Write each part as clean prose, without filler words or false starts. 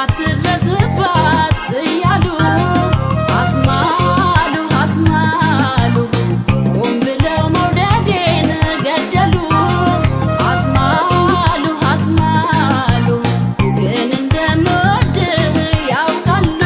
እንዳትረዝባት እያሉ አስማሉ አስማሉ ሆን ብለው መውደዴን ገደሉ አስማሉ አስማሉ ግን እንደምወድህ ያውቃሉ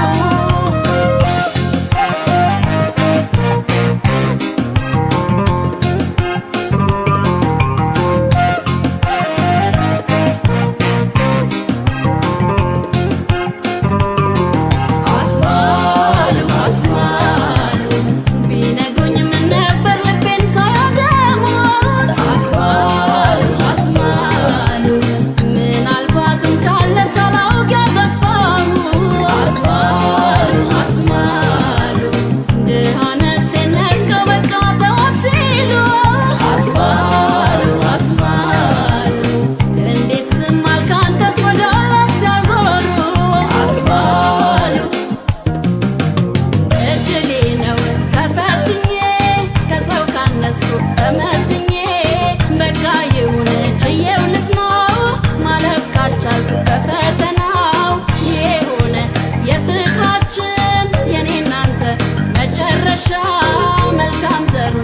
መልካም ዘሩ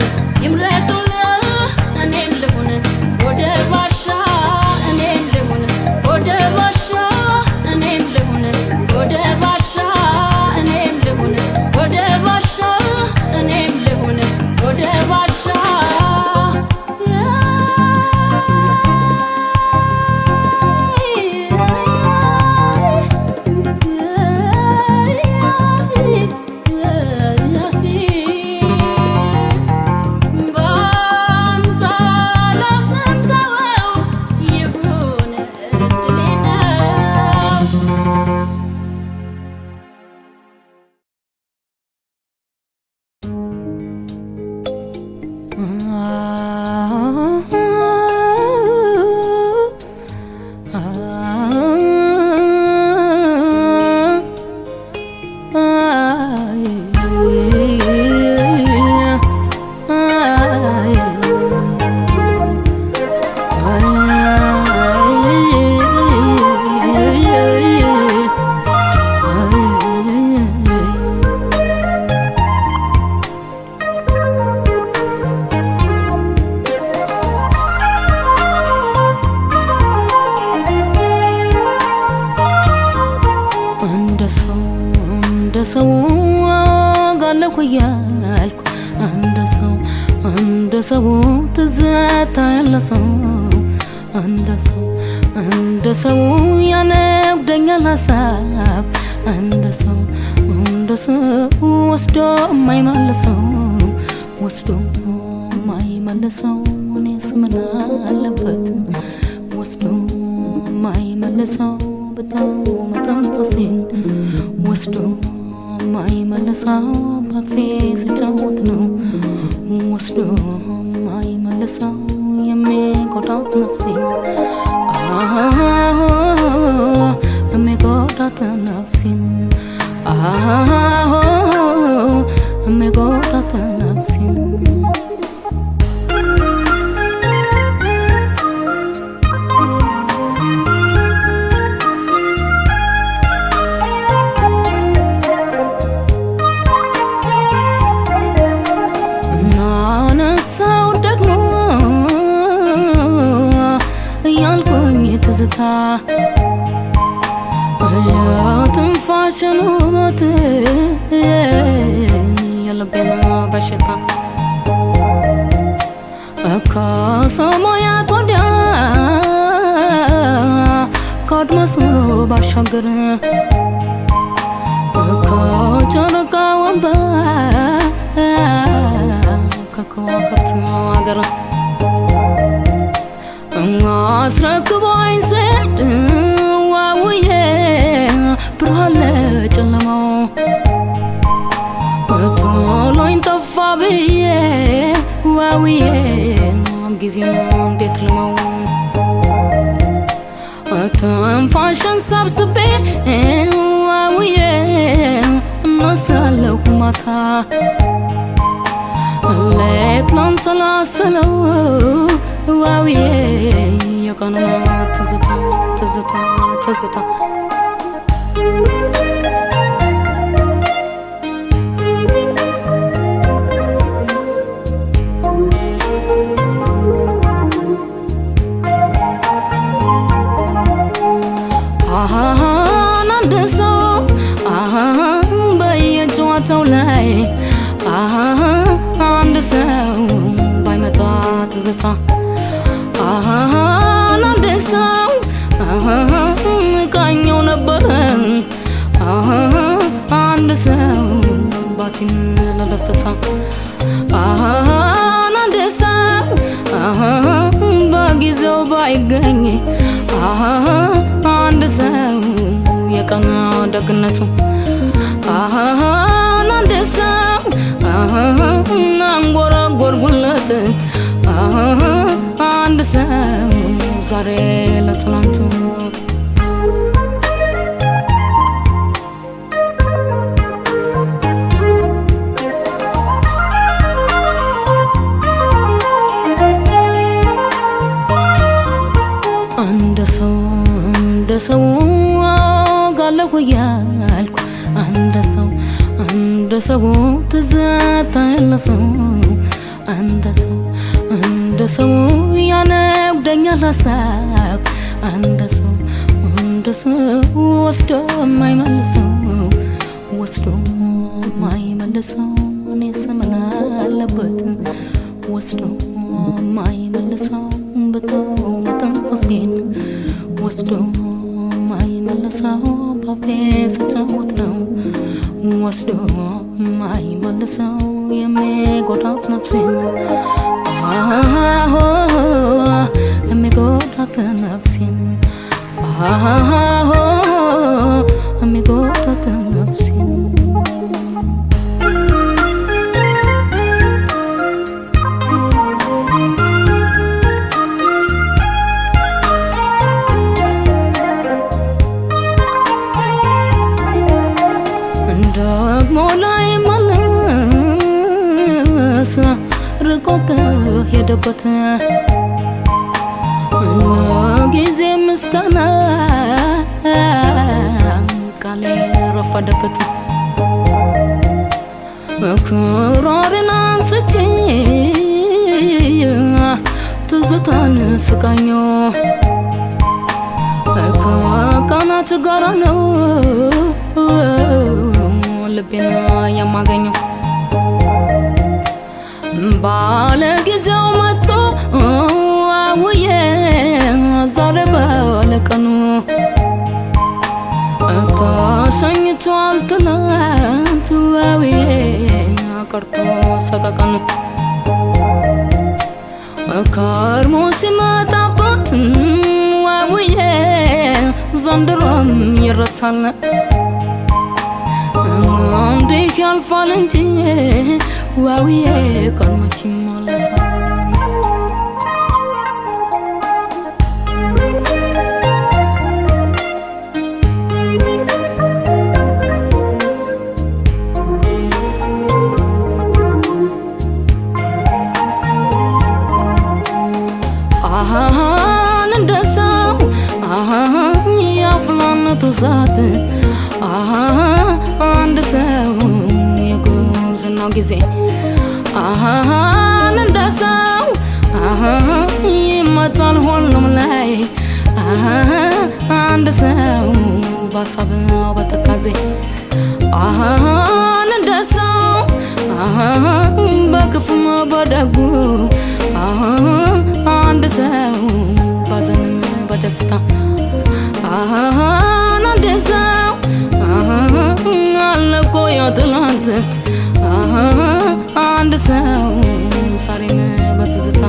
ይምረጡልህ እኔም ልሁን ወደ ባሻ እኔም ልሁን ወደ ባሻ እኔም ልሁን ወደ ባሻ እኔም ልሁን ወደ ባሻ እኔም ልሁን ወደ ባሻ ሰው ጋለኩ ያልኩ አንደ ሰው ትዝታ ያለሰው አንደ ሰው ያነግደኛል ሀሳብ አንደ ሰው ወስዶ የማይመልሰው እኔስ ምን አለበት ወስዶ የማይመልሰው በጣም መተንፈሴን ወስዶ የማይመልሰው በፌ ስጫወት ነው ወስዶ የማይመልሰው የሚጎዳት ነፍሴን የሚጎዳት ነፍሴን የሚጎዳት ነፍሴን ትዝታ የትንፋሽን ውበት የልቤን በሽታ ከሰማያት ወዲያ ከአድማሱ ባሻገር ከጨረቃ ወንበር ከከዋክብት አገር አስረክቦኝ ዘንድ ዋውዬ ብርሃን ለጨለማው ጥሎኝ ጠፋ ብዬ ዋውዬ ጊዜው እንዴት ልመው ትንፋሽን ሰብስቤ ዋውዬ እነሳለሁ ማታ ሌት ላንሰላስለው ዋውዬ የቀኑን ትዝታ ሕይወቴን ለደስታ አንድ ሰው በጊዜው ባይገኝ አንድ ሰው የቀና ደግነቱ አንድ ሰው አንጎራጎርጉለት አንድ ሰው ዛሬ ለትላንቱ አንድ ሰው ጋለሁ ያልኩ አንድ ሰው ትዝታ ያለሰው አንድ ሰው ያነጉደኛል ሀሳብ አንድ ሰው ወስዶ ማይመልሰው እኔስ ምን አለበት ወስዶ ማይመልሰው በተው መተንፈሴን ወስዶ ማይመልሰው ባፌ ስጫወት ነው ወስዶ ማይመልሰው የሚጎዳት ነፍሴን የሚጎዳት ነፍሴን የሚጎዳት ነፍሴን ደግሞ ላይ መለስ ርቆ ከሄደበት ለጊዜ ምስጋና ቃሌ ረፈደበት ክራሬን አንስቼ ትዝታን ስቃኘው ከቀናት ጋር ነው ልቤን የማገኘው ባለ ጊዜው መጥቶ አውዬ ዛሬ ባለቀኑ ተሸኝቷል ትናንት አውዬ ቀርቶ ሰቀቀኑ ከርሞ ሲመጣበት አውዬ ዘንድሮም ይረሳል እንዲህ ያልፋል እንጂ ዋውዬ ቀን መች ይመለሳል እንደ ሰው ያፍላነቱ ሰዓት አንድ ሰው የጉብዝናው ጊዜ እንደ ሰው ይመጣል ሁሉም ላይ አንድ ሰው በሀሳብ በትካዜ እንደ ሰው በክፉም በደጉ አንድ ሰው ባዘንም በደስታ አንድ ሰው አለቆ ያትላንት አንድ ሰው ዛሬም በትዝታ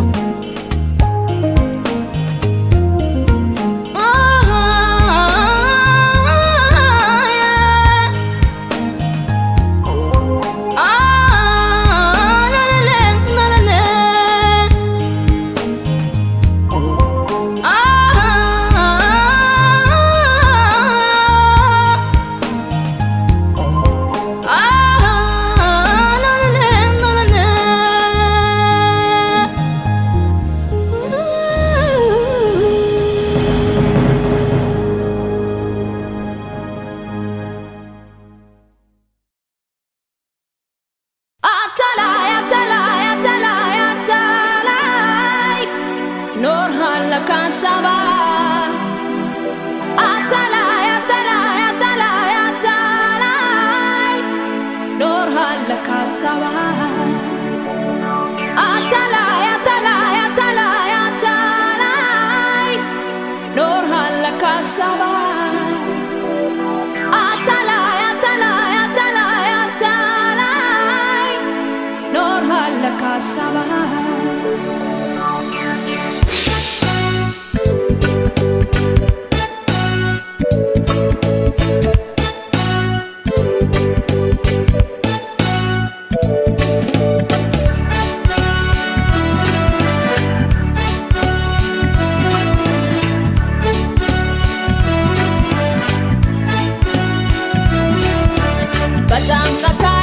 ዳንቃታ